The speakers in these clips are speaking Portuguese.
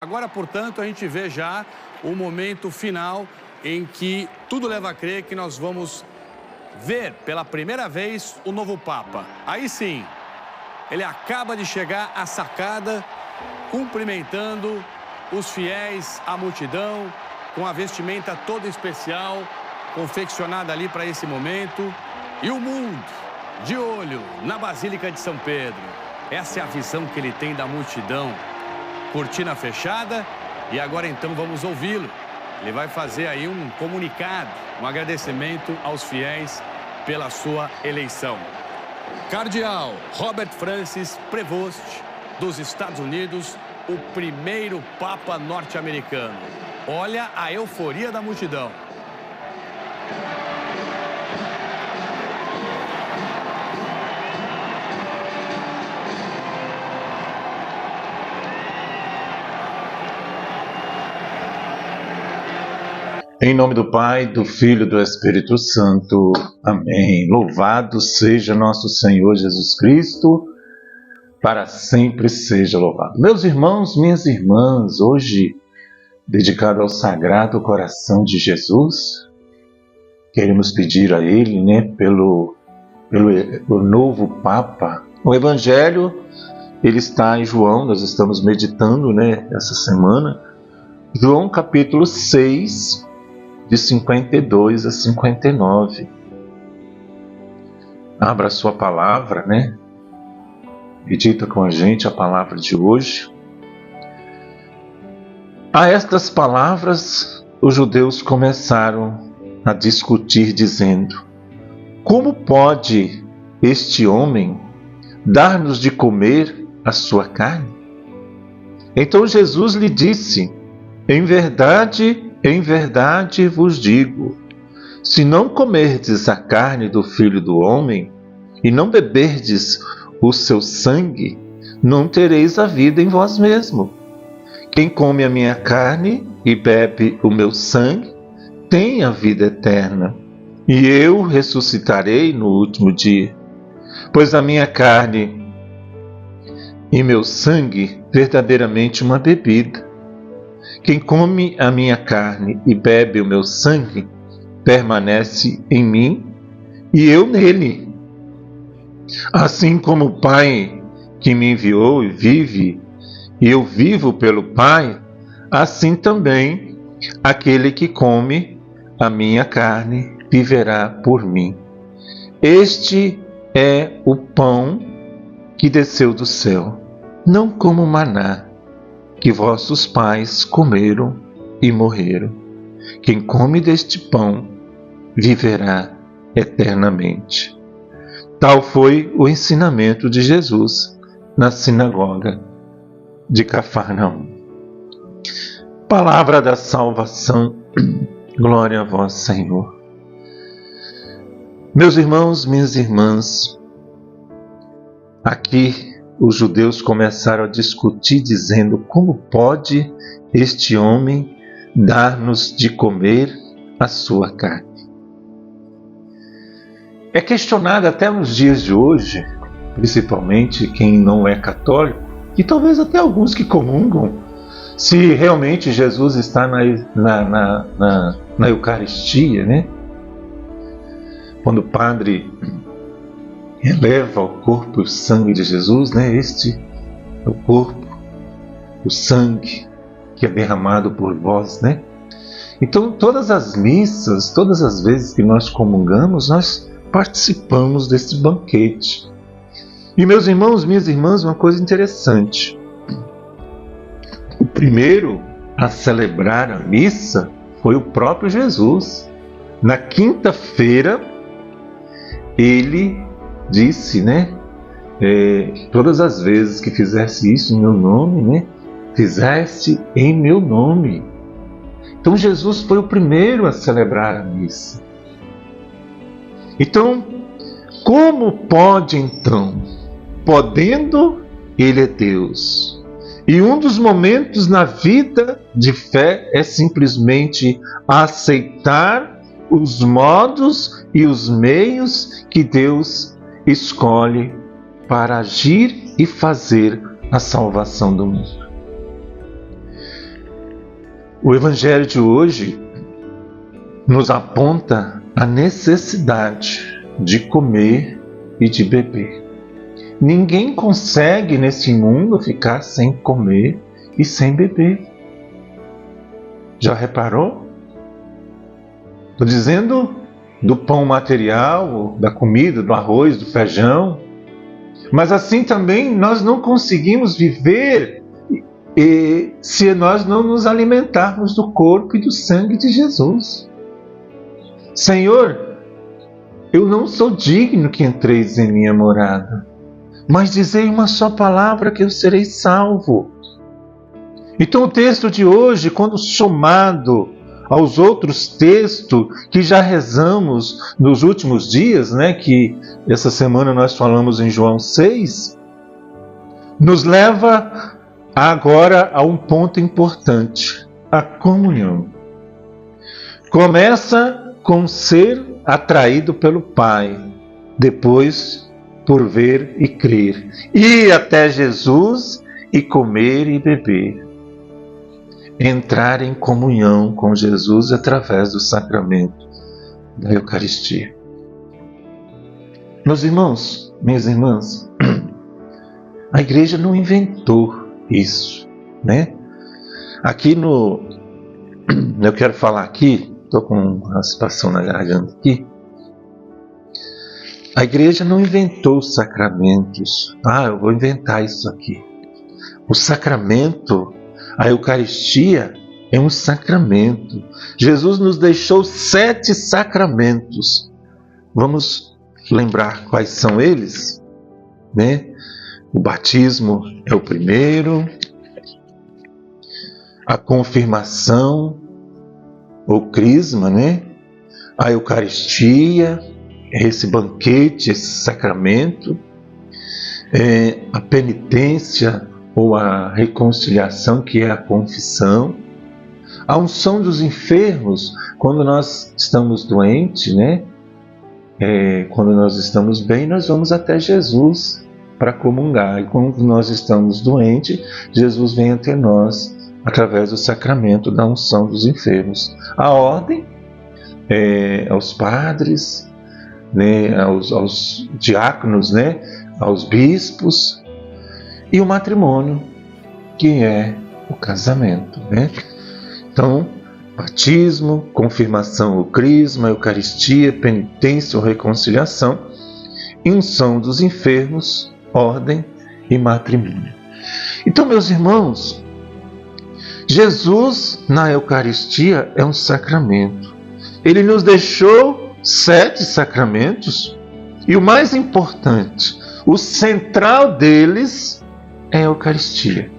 Agora, portanto, a gente vê já o momento final em que tudo leva a crer que nós vamos ver pela primeira vez o novo Papa. Aí sim, ele acaba de chegar à sacada, cumprimentando os fiéis, a multidão, com a vestimenta toda especial, confeccionada ali para esse momento. E o mundo de olho na Basílica de São Pedro. Essa é a visão que ele tem da multidão. Cortina fechada e agora então vamos ouvi-lo. Ele vai fazer aí um comunicado, um agradecimento aos fiéis pela sua eleição. Cardeal Robert Francis Prevost, dos Estados Unidos, o primeiro Papa norte-americano. Olha a euforia da multidão. Em nome do Pai, do Filho e do Espírito Santo. Amém. Louvado seja nosso Senhor Jesus Cristo, para sempre seja louvado. Meus irmãos, minhas irmãs, hoje, dedicado ao Sagrado Coração de Jesus, queremos pedir a Ele, pelo novo Papa. O Evangelho, ele está em João, nós estamos meditando, essa semana, João capítulo 6, de 52 a 59. Abra a sua palavra, Medita com a gente a palavra de hoje. A estas palavras, os judeus começaram a discutir, dizendo: como pode este homem dar-nos de comer a sua carne? Então Jesus lhe disse: em verdade vos digo, se não comerdes a carne do Filho do Homem e não beberdes o seu sangue, não tereis a vida em vós mesmo. Quem come a minha carne e bebe o meu sangue tem a vida eterna, e eu ressuscitarei no último dia. Pois a minha carne e meu sangue verdadeiramente uma bebida. Quem come a minha carne e bebe o meu sangue, permanece em mim e eu nele. Assim como o Pai que me enviou vive, e eu vivo pelo Pai, assim também aquele que come a minha carne viverá por mim. Este é o pão que desceu do céu, não como maná, que vossos pais comeram e morreram. Quem come deste pão viverá eternamente. Tal foi o ensinamento de Jesus na sinagoga de Cafarnaum. Palavra da salvação, glória a vós, Senhor. Meus irmãos, minhas irmãs, aqui os judeus começaram a discutir, dizendo: como pode este homem dar-nos de comer a sua carne? É questionado até nos dias de hoje, principalmente quem não é católico, e talvez até alguns que comungam, se realmente Jesus está na Eucaristia, Quando o padre eleva o corpo e o sangue de Jesus, Este é o corpo, o sangue que é derramado por vós, Então, todas as missas, todas as vezes que nós comungamos, nós participamos desse banquete. E, meus irmãos, minhas irmãs, uma coisa interessante. O primeiro a celebrar a missa foi o próprio Jesus. Na quinta-feira, ele disse, todas as vezes que fizesse isso em meu nome, fizeste em meu nome. Então Jesus foi o primeiro a celebrar a missa. Então, como pode então, podendo, ele é Deus. E um dos momentos na vida de fé é simplesmente aceitar os modos e os meios que Deus escolhe para agir e fazer a salvação do mundo. O Evangelho de hoje nos aponta a necessidade de comer e de beber. Ninguém consegue nesse mundo ficar sem comer e sem beber. Já reparou? Estou dizendo do pão material, da comida, do arroz, do feijão. Mas assim também nós não conseguimos viver se nós não nos alimentarmos do corpo e do sangue de Jesus. Senhor, eu não sou digno que entreis em minha morada, mas dizei uma só palavra que eu serei salvo. Então o texto de hoje, quando somado aos outros textos que já rezamos nos últimos dias, que essa semana nós falamos em João 6, nos leva agora a um ponto importante, a comunhão. Começa com ser atraído pelo Pai, depois por ver e crer, ir até Jesus e comer e beber. Entrar em comunhão com Jesus através do sacramento da Eucaristia. Meus irmãos, minhas irmãs, a igreja não inventou isso, Aqui eu quero falar aqui, estou com uma raspação na garganta aqui. A igreja não inventou os sacramentos. Eu vou inventar isso aqui. O sacramento, a Eucaristia, é um sacramento. Jesus nos deixou 7 sacramentos. Vamos lembrar quais são eles? O batismo é o primeiro, a confirmação, o crisma, a Eucaristia, esse banquete, esse sacramento, a penitência ou a reconciliação, que é a confissão, a unção dos enfermos, quando nós estamos doentes, quando nós estamos bem, nós vamos até Jesus para comungar. E quando nós estamos doentes, Jesus vem até nós através do sacramento da unção dos enfermos. A ordem, aos padres, aos diáconos, aos bispos, e o matrimônio, que é o casamento. Então, batismo, confirmação, o crisma, Eucaristia, penitência ou reconciliação, unção dos enfermos, ordem e matrimônio. Então, meus irmãos, Jesus na Eucaristia é um sacramento. Ele nos deixou 7 sacramentos e o mais importante, o central deles é a Eucaristia,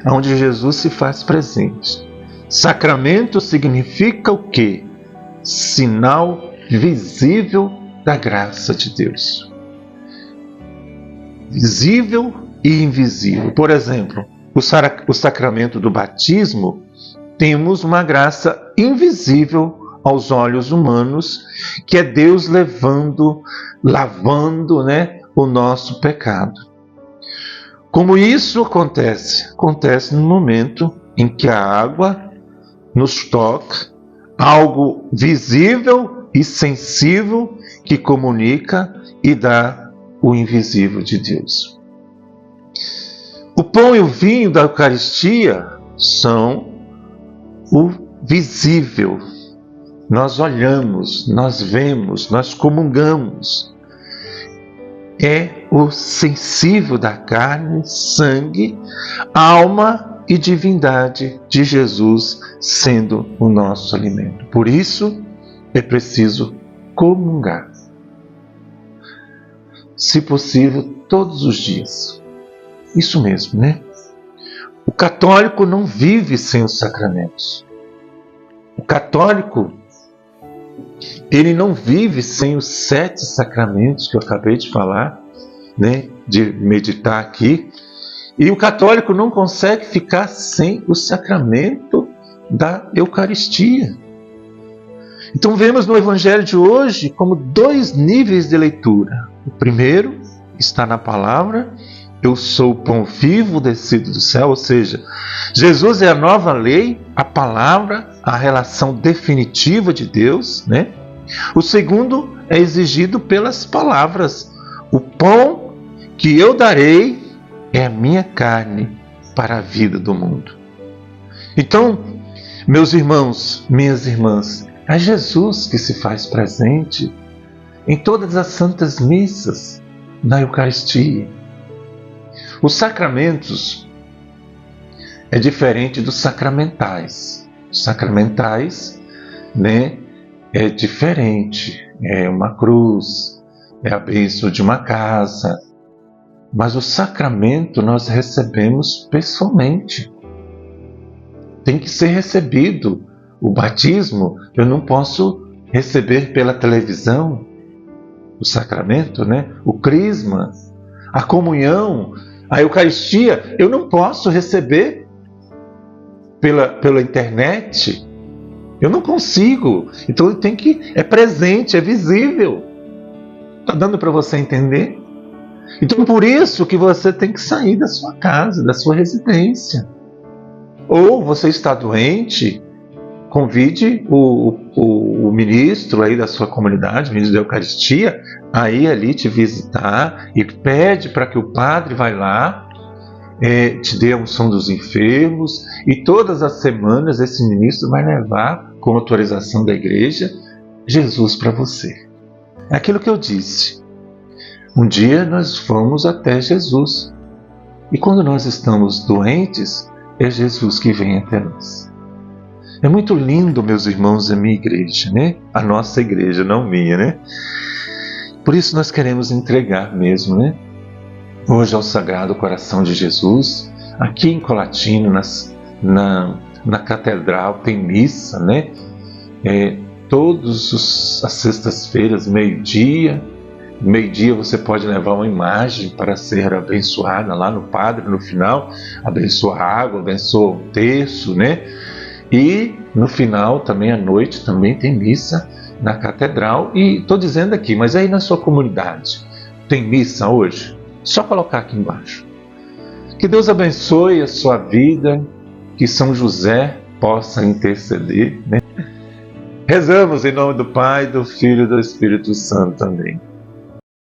onde Jesus se faz presente. Sacramento significa o quê? Sinal visível da graça de Deus. Visível e invisível. Por exemplo, o sacramento do batismo, temos uma graça invisível aos olhos humanos, que é Deus lavando, o nosso pecado. Como isso acontece? Acontece no momento em que a água nos toca, algo visível e sensível que comunica e dá o invisível de Deus. O pão e o vinho da Eucaristia são o visível. Nós olhamos, nós vemos, nós comungamos. É o sensível da carne, sangue, alma e divindade de Jesus sendo o nosso alimento. Por isso, é preciso comungar. Se possível, todos os dias. Isso mesmo, O católico não vive sem os sacramentos. O católico, ele não vive sem os 7 sacramentos que eu acabei de falar, de meditar aqui. E o católico não consegue ficar sem o sacramento da Eucaristia. Então vemos no Evangelho de hoje como 2 níveis de leitura. O primeiro está na palavra eu sou o pão vivo descido do céu, ou seja, Jesus é a nova lei, a palavra, a relação definitiva de Deus, né? O segundo é exigido pelas palavras. O pão que eu darei é a minha carne para a vida do mundo. Então, meus irmãos, minhas irmãs, é Jesus que se faz presente em todas as santas missas, na Eucaristia. Os sacramentos é diferente dos sacramentais. Os sacramentais, né, é diferente. É uma cruz, é a bênção de uma casa. Mas o sacramento nós recebemos pessoalmente. Tem que ser recebido. O batismo eu não posso receber pela televisão. O sacramento, né? O crisma, a comunhão, a Eucaristia, eu não posso receber pela internet. Eu não consigo. Então é presente, é visível. Está dando para você entender? Então por isso que você tem que sair da sua casa, da sua residência. Ou você está doente, convide o ministro aí da sua comunidade, o ministro da Eucaristia, a ir ali te visitar e pede para que o padre vá lá, te dê a unção dos enfermos, e todas as semanas esse ministro vai levar, com autorização da igreja, Jesus para você. É aquilo que eu disse. Um dia nós vamos até Jesus. E quando nós estamos doentes, é Jesus que vem até nós. É muito lindo, meus irmãos, a minha igreja, né? A nossa igreja, não minha, né? Por isso nós queremos entregar mesmo, né? Hoje ao Sagrado Coração de Jesus, aqui em Colatina, na Catedral, tem missa, né? Todas as sextas-feiras, meio-dia você pode levar uma imagem para ser abençoada lá no padre, no final, abençoa a água, abençoa o terço, né? E no final, também à noite, também tem missa na catedral. E estou dizendo aqui, mas aí na sua comunidade, tem missa hoje? Só colocar aqui embaixo. Que Deus abençoe a sua vida, que São José possa interceder, né? Rezamos em nome do Pai, do Filho e do Espírito Santo. Amém.